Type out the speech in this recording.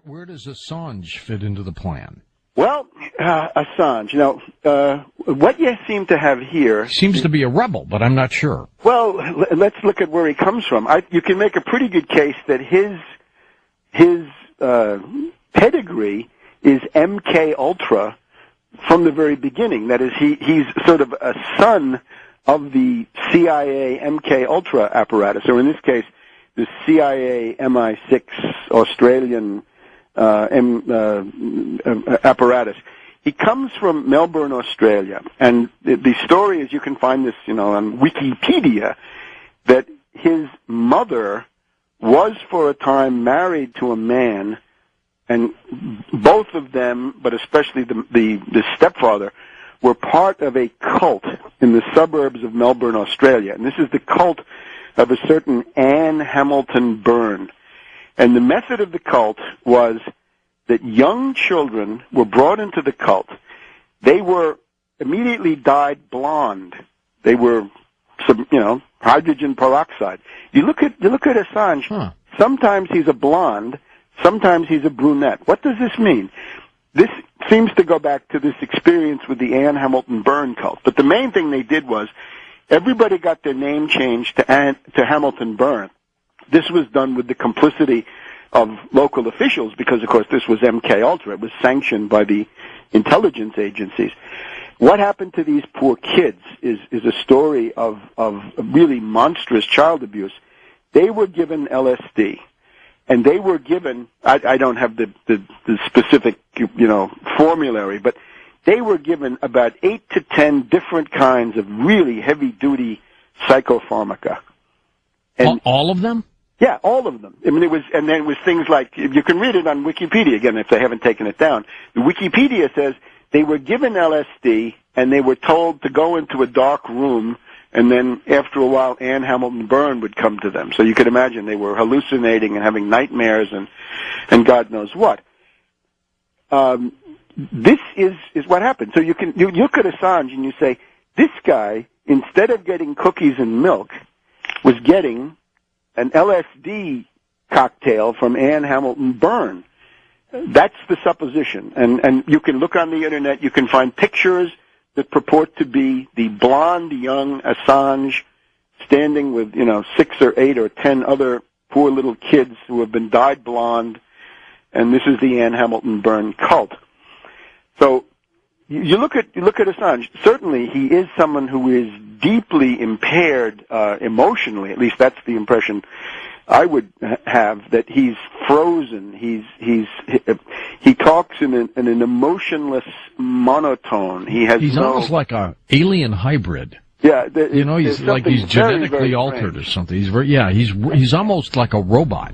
Where does Assange fit into the plan? Well, Assange, what you seem to have here... Seems to be a rebel, but I'm not sure. Well, let's look at where he comes from. You can make a pretty good case that his pedigree is MK Ultra from the very beginning. That is, he's sort of a son of the CIA MK Ultra apparatus, or in this case, the CIA MI6 Australian apparatus. He comes from Melbourne, Australia, and the story is, you can find this, on Wikipedia, that his mother was for a time married to a man, and both of them, but especially the stepfather, were part of a cult in the suburbs of Melbourne, Australia. And this is the cult of a certain Anne Hamilton Byrne. And the method of the cult was that young children were brought into the cult. They were immediately dyed blonde. They were, hydrogen peroxide. You look at Assange. Huh. Sometimes he's a blonde. Sometimes he's a brunette. What does this mean? This seems to go back to this experience with the Anne Hamilton Byrne cult. But the main thing they did was everybody got their name changed to Hamilton Byrne. This was done with the complicity of local officials because, of course, this was MK Ultra. It was sanctioned by the intelligence agencies. What happened to these poor kids is a story of really monstrous child abuse. They were given LSD, and they were given, I don't have the specific, formulary, but they were given about 8 to 10 different kinds of really heavy-duty psychopharmaca. And all of them? Yeah, all of them. I mean, then it was things like, you can read it on Wikipedia, again, if they haven't taken it down. The Wikipedia says they were given LSD, and they were told to go into a dark room, and then after a while, Anne Hamilton Byrne would come to them. So you could imagine they were hallucinating and having nightmares and God knows what. This is what happened. So you look at Assange and you say, this guy, instead of getting cookies and milk, was getting an LSD cocktail from Anne Hamilton Byrne. That's the supposition. And you can look on the internet, you can find pictures that purport to be the blonde young Assange standing with, 6 or 8 or 10 other poor little kids who have been dyed blonde, and this is the Anne Hamilton Byrne cult. So you look at Assange. Certainly, he is someone who is deeply impaired emotionally. At least that's the impression I would have, that he's frozen. He talks in an emotionless monotone. He's almost like a alien hybrid. Yeah, he's like he's genetically very, very altered or something. He's almost like a robot.